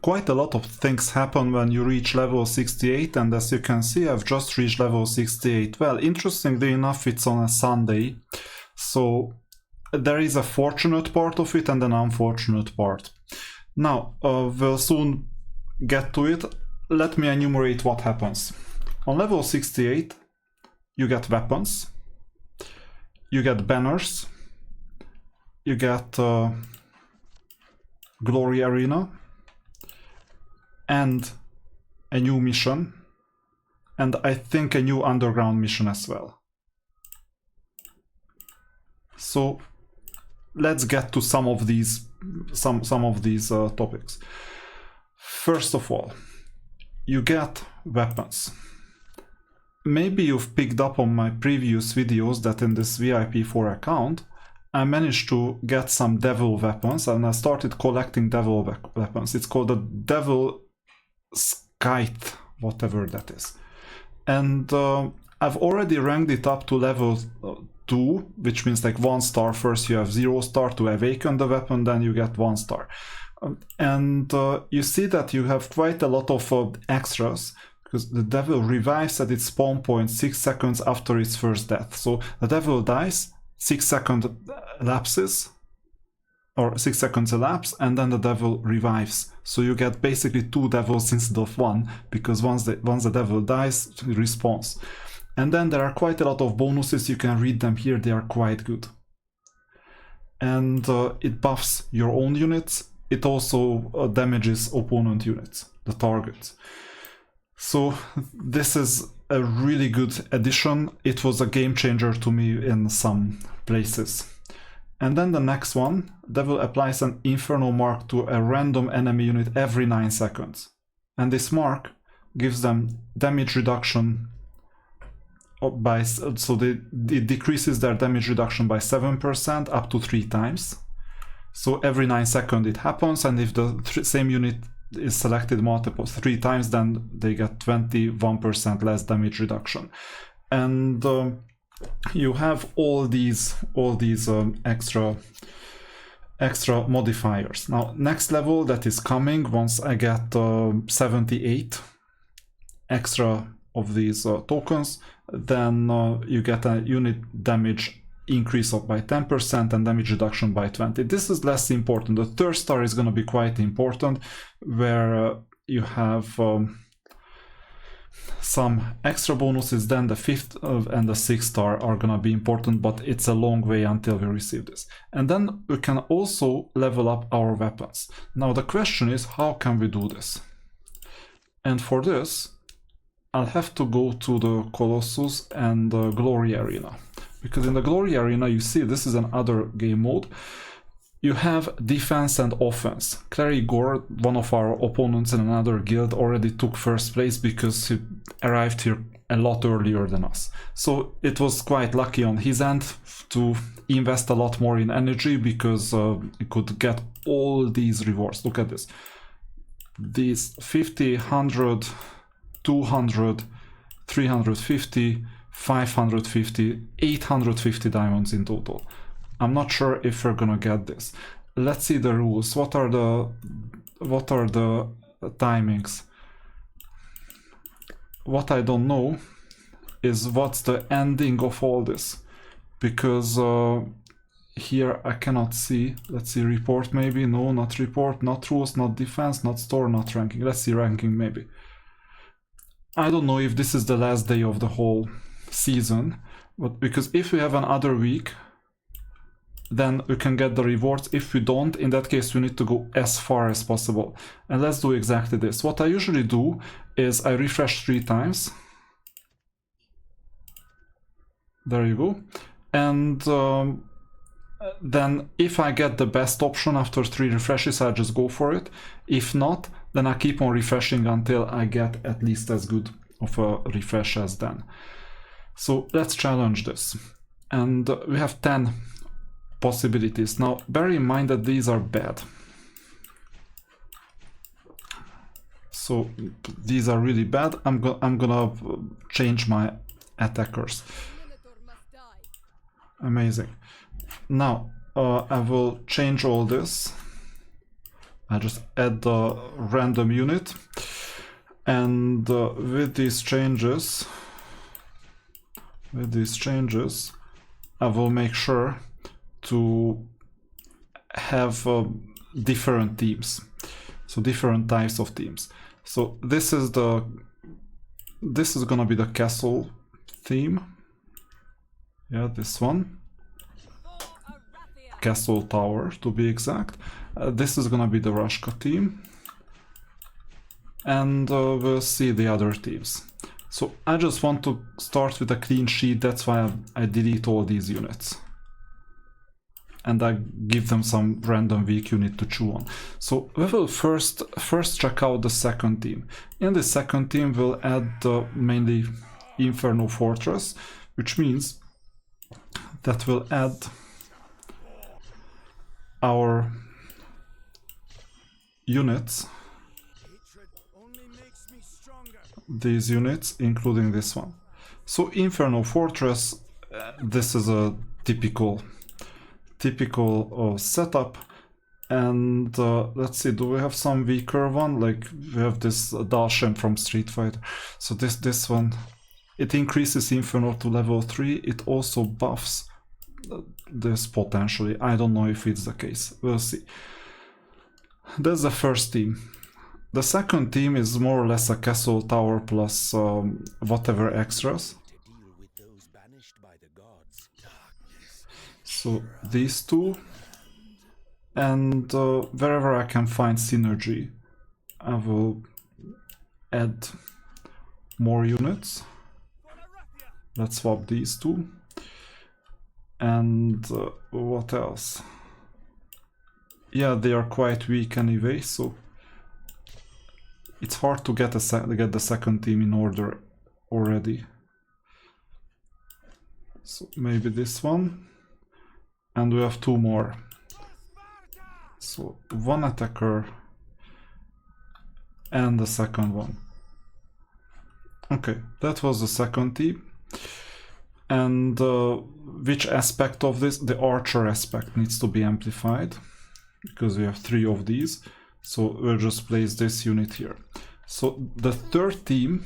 quite a lot of things happen when you reach level 68, and as you can see, I've just reached level 68. Well, interestingly enough, it's on a Sunday, so there is a fortunate part of it and an unfortunate part. Now, we'll soon get to it. Let me enumerate what happens. On level 68, you get weapons, you get banners, you get Glory Arena, and a new mission, and I think a new underground mission as well. So let's get to some of these topics. First of all, you get weapons. Maybe you've picked up on my previous videos that in this VIP4 account I managed to get some devil weapons, and I started collecting devil weapons. It's called the Devil Scythe, whatever that is. And I've already ranked it up to level 2, which means like 1 star. First you have 0 star to awaken the weapon, then you get 1 star. And you see that you have quite a lot of extras, because the devil revives at its spawn point 6 seconds after its first death. So the devil dies, 6 seconds elapses, or 6 seconds elapse, and then the devil revives. So you get basically 2 devils instead of 1, because once the devil dies, it respawns. And then there are quite a lot of bonuses. You can read them here, they are quite good. And it buffs your own units. It also damages opponent units, the targets. So this is a really good addition. It was a game changer to me in some places. And then the next one, Devil applies an Inferno mark to a random enemy unit every 9 seconds. And this mark gives them damage reduction by, so it decreases their damage reduction by 7% up to 3 times. So every 9 seconds it happens, and if the same unit is selected 3 times, then they get 21% less damage reduction. And you have all these extra modifiers. Now, next level that is coming, once I get 78 extra of these tokens, then you get a unit damage increase by 10% and damage reduction by 20%. This is less important. The 3rd star is going to be quite important, where you have some extra bonuses. Then the 5th and the 6th star are going to be important, but it's a long way until we receive this. And then we can also level up our weapons. Now the question is, how can we do this? And for this, I'll have to go to the Colossus and the Glory Arena. Because in the Glory Arena, you see, this is another game mode. You have defense and offense. Clary Gore, one of our opponents in another guild, already took 1st place because he arrived here a lot earlier than us. So it was quite lucky on his end to invest a lot more in energy, because he could get all these rewards. Look at this. These 50, 100, 200, 350, 550, 850 diamonds in total. I'm not sure if we're gonna get this. Let's see the rules. What are the timings? What I don't know is what's the ending of all this, because here I cannot see. Let's see, report maybe. No, not report, not rules, not defense, not store, not ranking. Let's see ranking maybe. I don't know if this is the last day of the whole season, but because if we have another week, then we can get the rewards. If we don't, in that case we need to go as far as possible. And let's do exactly this. What I usually do is I refresh 3 times. There you go. And then if I get the best option after 3 refreshes, I just go for it. If not, then I keep on refreshing until I get at least as good of a refresh as then. So let's challenge this. And we have 10 possibilities. Now bear in mind that these are bad. So these are really bad. I'm gonna change my attackers. Amazing. Now I will change all this I just add the random unit, and with these changes, I will make sure to have different teams, so different types of teams. So this is gonna be the castle theme. Yeah, this one, castle tower to be exact. This is gonna be the Rushka team, and we'll see the other teams. So I just want to start with a clean sheet, that's why I delete all these units. And I give them some random weak unit to chew on. So we will first check out the second team. In the second team we'll add mainly Inferno Fortress, which means that we'll add our units, these units, including this one. So Inferno Fortress, this is a typical setup, and let's see, do we have some weaker one? Like we have this Dalshem from Street Fighter. So this one, it increases Inferno to level 3. It also buffs this potentially. I don't know if it's the case, we'll see. That's the first team. The second team is more or less a castle tower plus whatever extras. So these two, and wherever I can find synergy, I will add more units. Let's swap these two. And what else? Yeah, they are quite weak anyway, so it's hard to get the second team in order already. So maybe this one. And we have two more. So one attacker and the second one. Okay, that was the second team. And which aspect of this? The archer aspect needs to be amplified, because we have 3 of these. So we'll just place this unit here. So the third team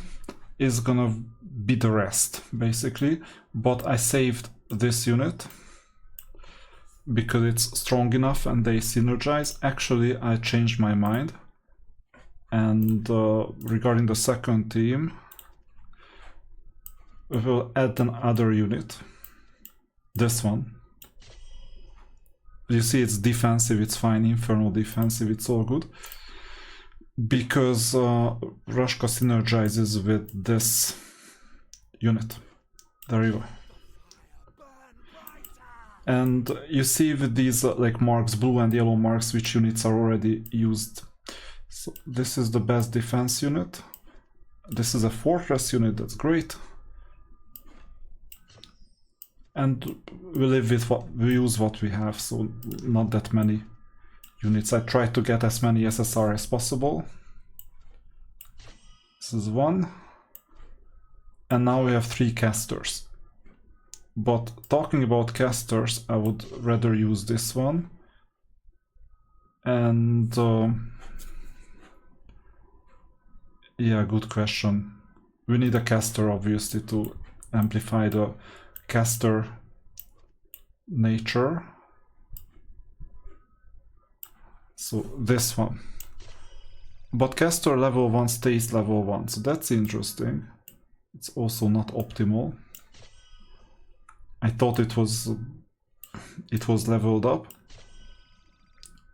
is gonna be the rest, basically. But I saved this unit because it's strong enough and they synergize. Actually, I changed my mind. And regarding the second team, we will add another unit. This one. You see, it's defensive, it's fine. Inferno defensive, it's all good. Because Rushka synergizes with this unit. There you go. And you see with these like marks, blue and yellow marks, which units are already used. So this is the best defense unit. This is a fortress unit, that's great. And we live with we use what we have, so not that many units. I try to get as many SSR as possible. This is one. And now we have 3 casters. But talking about casters, I would rather use this one. And yeah, good question. We need a caster obviously to amplify the caster nature. So this one. But caster level 1 stays level 1, so that's interesting. It's also not optimal. I thought it was leveled up.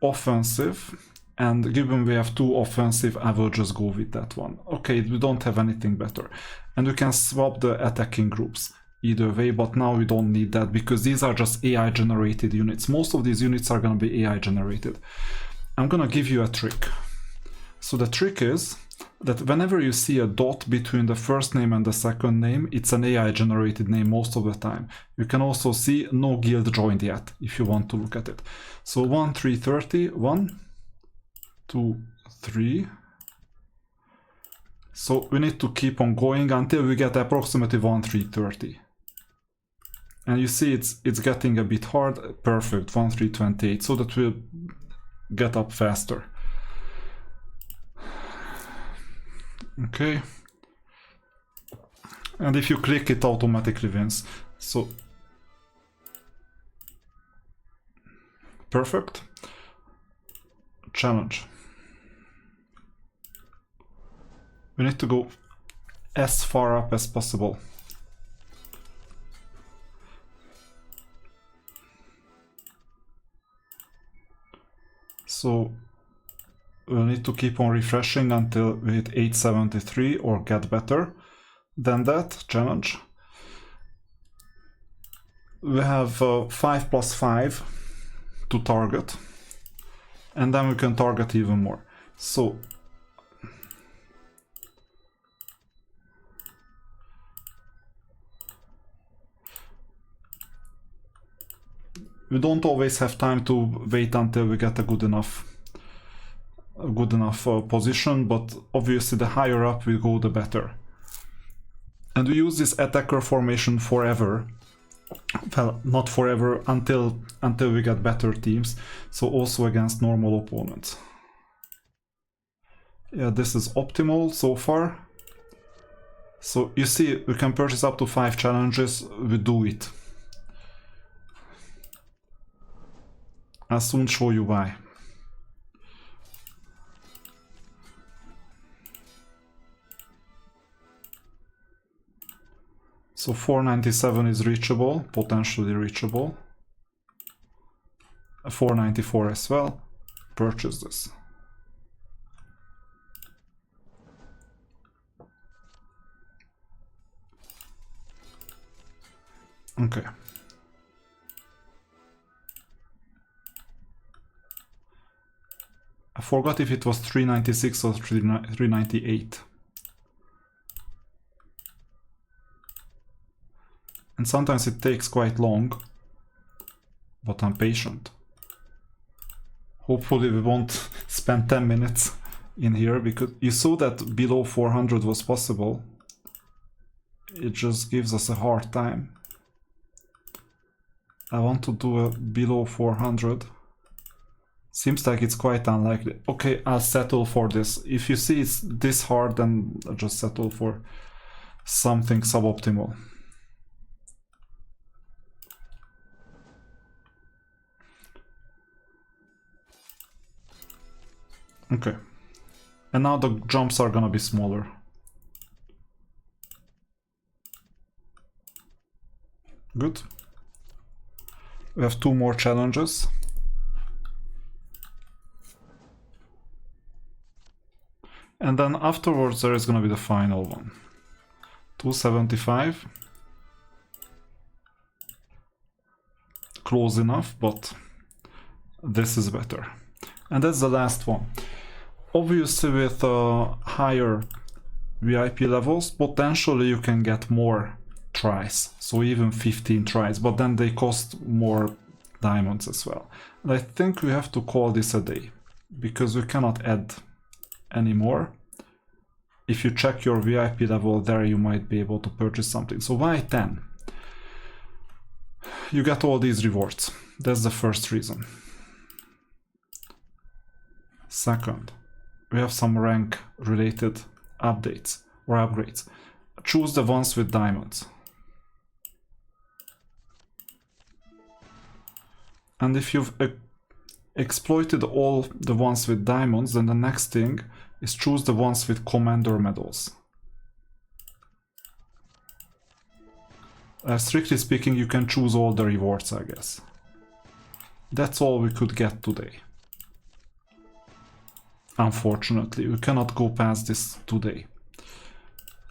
Offensive, and given we have 2 offensive, I will just go with that one. Okay, we don't have anything better. And we can swap the attacking groups either way, but now we don't need that because these are just AI generated units. Most of these units are going to be AI generated. I'm going to give you a trick. So the trick is that whenever you see a dot between the first name and the second name, it's an AI generated name most of the time. You can also see no guild joined yet if you want to look at it. So 1, 3, 30, 1, 2, 3. So we need to keep on going until we get approximately 1, 3, 30. And you see it's getting a bit hard. Perfect, 1, 3, 28, so that we'll get up faster. Okay. And if you click, it automatically wins. So perfect. Challenge. We need to go as far up as possible. So we'll need to keep on refreshing until we hit 873 or get better than that challenge. We have 5 plus 5 to target, and then we can target even more. So we don't always have time to wait until we get a good enough position, but obviously the higher up we go, the better. And we use this attacker formation forever. Well, not forever, until we get better teams, so also against normal opponents. Yeah, this is optimal so far. So you see, we can purchase up to 5 challenges, we do it. I'll soon show you why. So 497 is reachable, potentially reachable. 494 as well. Purchase this. Okay. I forgot if it was 396 or 398. And sometimes it takes quite long, but I'm patient. Hopefully we won't spend 10 minutes in here, because you saw that below 400 was possible. It just gives us a hard time. I want to do a below 400. Seems like it's quite unlikely. Okay, I'll settle for this. If you see it's this hard, then I'll just settle for something suboptimal. Okay. And now the jumps are gonna be smaller. Good. We have 2 more challenges. And then afterwards there is gonna be the final one. 275. Close enough, but this is better. And that's the last one. Obviously with higher VIP levels, potentially you can get more tries, so even 15 tries, but then they cost more diamonds as well. And I think we have to call this a day, because we cannot add anymore. If you check your VIP level there, you might be able to purchase something. So why 10? You get all these rewards. That's the first reason. Second, we have some rank related updates or upgrades. Choose the ones with diamonds. And if you've exploited all the ones with diamonds, then the next thing is choose the ones with commander medals. Strictly speaking, you can choose all the rewards, I guess. That's all we could get today. Unfortunately, we cannot go past this today.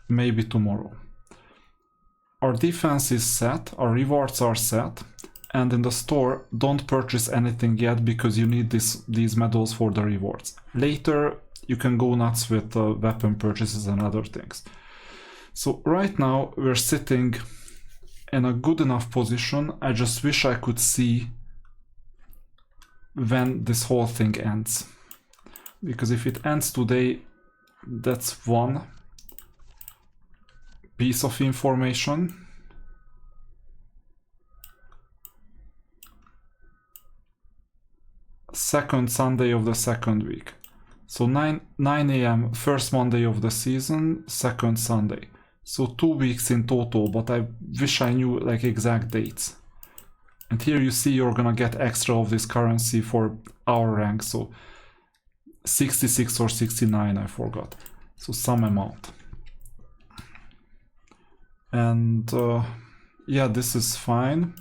Maybe tomorrow. Our defense is set, our rewards are set, and in the store, don't purchase anything yet because you need these medals for the rewards. Later, you can go nuts with weapon purchases and other things. So right now, we're sitting in a good enough position. I just wish I could see when this whole thing ends. Because if it ends today, that's one piece of information. Second Sunday of the second week. So 9 a.m. first Monday of the season, second Sunday. So 2 weeks in total, but I wish I knew like exact dates. And here you see you're gonna get extra of this currency for our rank, so 66 or 69, I forgot. So some amount. And yeah, this is fine.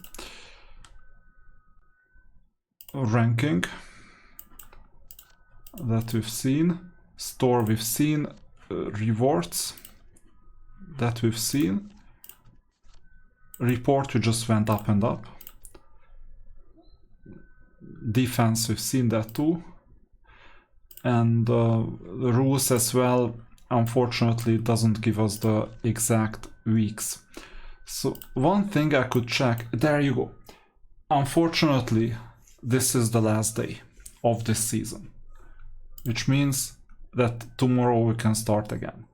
Ranking that we've seen, store we've seen, rewards that we've seen, report we just went up and up, defense we've seen that too, and the rules as well. Unfortunately, it doesn't give us the exact weeks. So one thing I could check, there you go. Unfortunately, this is the last day of this season, which means that tomorrow we can start again.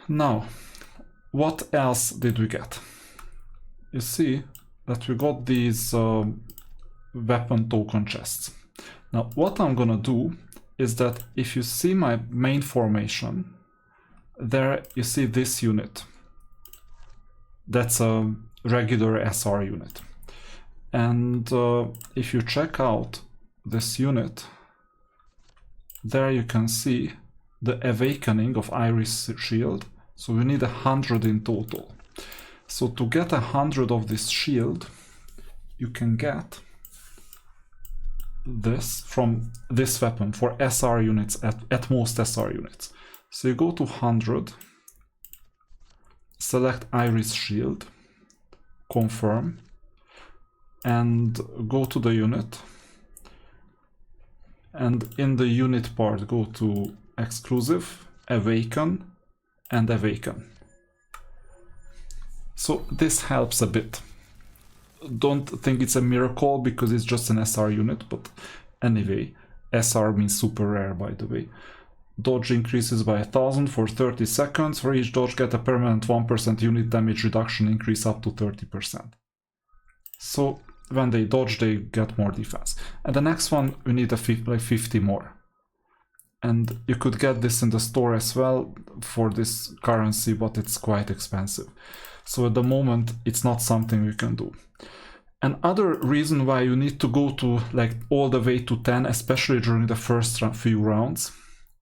Now, what else did we get? You see that we got these weapon token chests. Now, what I'm gonna do is that if you see my main formation, there you see this unit. That's a regular SR unit. And if you check out this unit, there you can see the awakening of Iris Shield. So we need 100 in total. So to get 100 of this shield, you can get this from this weapon for SR units, at most SR units. So you go to 100, select Iris Shield, confirm, and go to the unit. And in the unit part, go to exclusive, awaken, and awaken. So this helps a bit. Don't think it's a miracle because it's just an SR unit, but anyway, SR means super rare, by the way. Dodge increases by 1000 for 30 seconds. For each dodge, get a permanent 1% unit damage reduction increase up to 30%. So when they dodge, they get more defense. And the next one, we need like 50 more. And you could get this in the store as well for this currency, but it's quite expensive. So at the moment, it's not something we can do. Another reason why you need to go to like all the way to 10, especially during the first few rounds,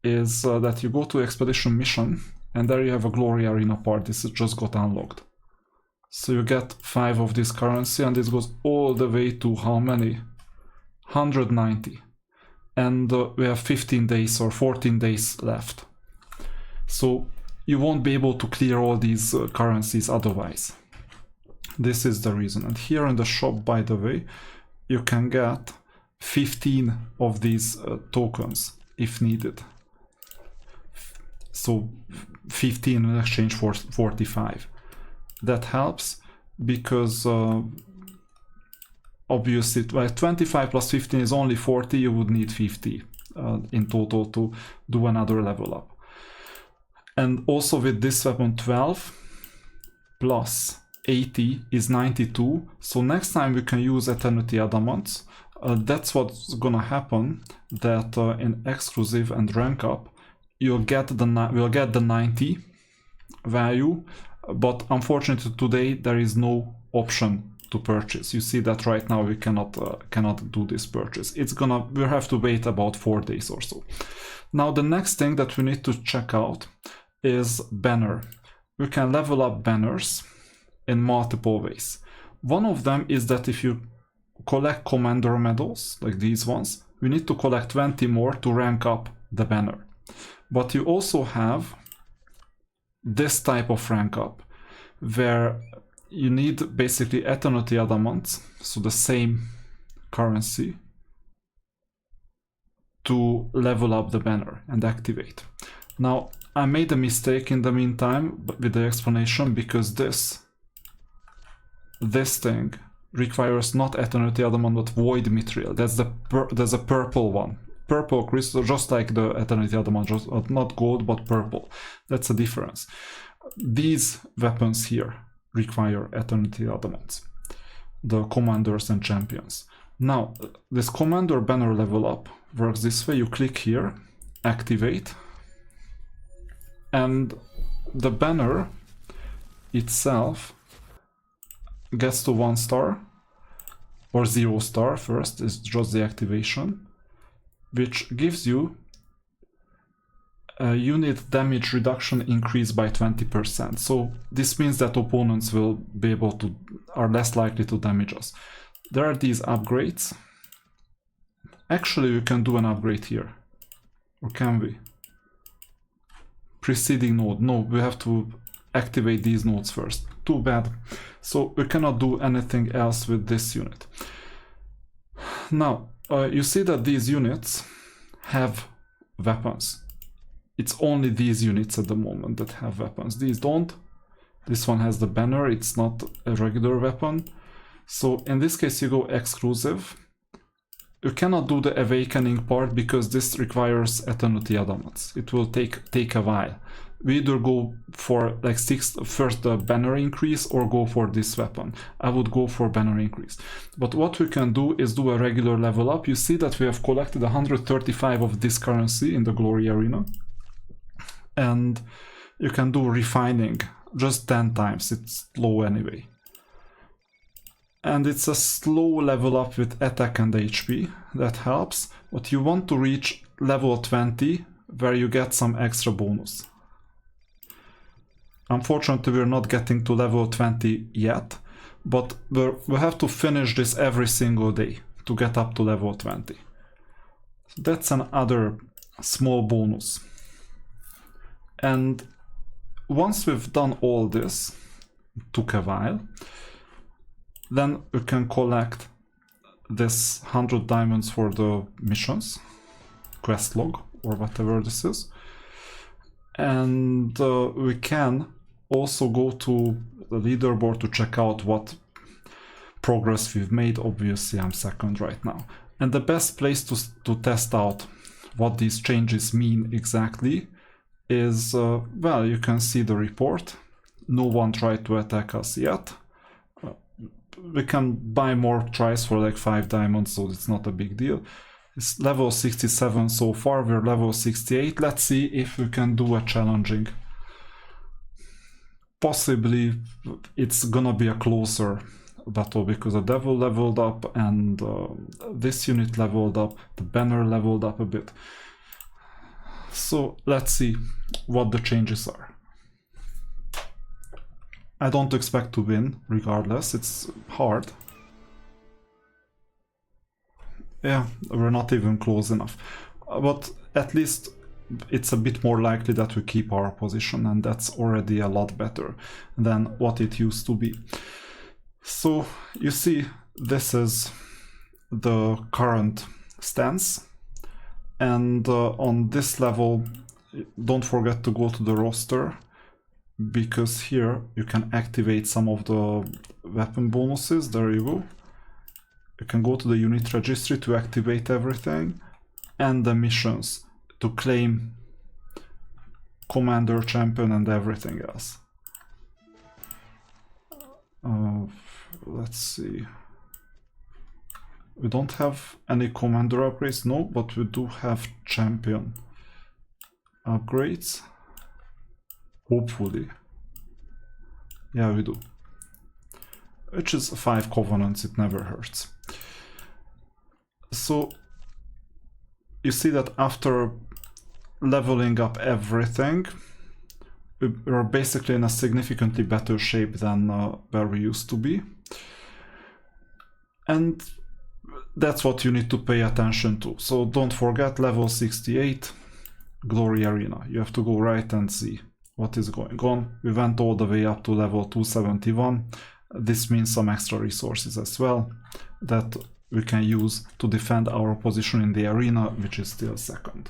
is that you go to Expedition Mission, and there you have a Glory Arena part. This just got unlocked. So you get 5 of this currency, and this goes all the way to how many? 190. And we have 15 days or 14 days left. So you won't be able to clear all these currencies otherwise. This is the reason. And here in the shop, by the way, you can get 15 of these tokens if needed. So 15 in exchange for 45. That helps because obviously, like 25 plus 15 is only 40. You would need 50 in total to do another level up. And also with this weapon, 12 plus 80 is 92. So next time we can use Eternity Adamants. That's what's gonna happen. That in exclusive and rank up, we'll get the 90 value. But unfortunately today there is no option to purchase. You see that right now we cannot do this purchase. We'll have to wait about 4 days or so. Now the next thing that we need to check out is banner. We can level up banners in multiple ways. One of them is that if you collect commander medals, like these ones, we need to collect 20 more to rank up the banner. But you also have this type of rank up, where you need basically Eternity Adamants, so the same currency, to level up the banner and activate. Now, I made a mistake in the meantime with the explanation, because this thing requires not Eternity Adamant but Void Mithril. There's a purple one. Purple crystal, just like the Eternity Adamant, just not gold but purple. That's a difference. These weapons here require Eternity Adamants, the commanders and champions. Now, this commander banner level up works this way. You click here, activate, and the banner itself gets to 1 star or 0 star first, is just the activation, which gives you a unit damage reduction increase by 20%. So this means that opponents will be able to, are less likely to damage us. There are these upgrades. Actually, you can do an upgrade here. Or can we? Preceding node. No, we have to activate these nodes first. Too bad. So we cannot do anything else with this unit. Now, you see that these units have weapons. It's only these units at the moment that have weapons. These don't. This one has the banner. It's not a regular weapon. So in this case, you go exclusive. You cannot do the awakening part because this requires Eternity Adamants. It will take a while. We either go for like first the banner increase or go for this weapon. I would go for banner increase. But what we can do is do a regular level up. You see that we have collected 135 of this currency in the Glory Arena. And you can do refining just 10 times. It's low anyway. And it's a slow level up with attack and HP. That helps. But you want to reach level 20 where you get some extra bonus. Unfortunately, we're not getting to level 20 yet, but we have to finish this every single day to get up to level 20. So that's another small bonus. And once we've done all this, it took a while, then we can collect this 100 diamonds for the missions, quest log, or whatever this is. And we can also go to the leaderboard to check out what progress we've made. Obviously, I'm second right now. And the best place to test out what these changes mean exactly is, well, you can see the report. No one tried to attack us yet. We can buy more tries for like 5 diamonds, so it's not a big deal. It's level 67 so far, we're level 68. Let's see if we can do a challenging. Possibly it's gonna be a closer battle because the devil leveled up and this unit leveled up, the banner leveled up a bit. So let's see what the changes are. I don't expect to win regardless, it's hard. Yeah, we're not even close enough. But at least it's a bit more likely that we keep our position, and that's already a lot better than what it used to be. So you see, this is the current stance. And on this level, don't forget to go to the roster, because here you can activate some of the weapon bonuses. There you go. You can go to the unit registry to activate everything, and the missions to claim commander, champion, and everything else. Let's see. We don't have any commander upgrades, no, but we do have champion upgrades. Hopefully. Yeah, we do. Which is 5 covenants, it never hurts. So you see that after leveling up everything, we're basically in a significantly better shape than where we used to be. And that's what you need to pay attention to. So don't forget, level 68, Glory Arena. You have to go right and see what is going on. We went all the way up to level 271. This means some extra resources as well that we can use to defend our position in the arena, which is still second.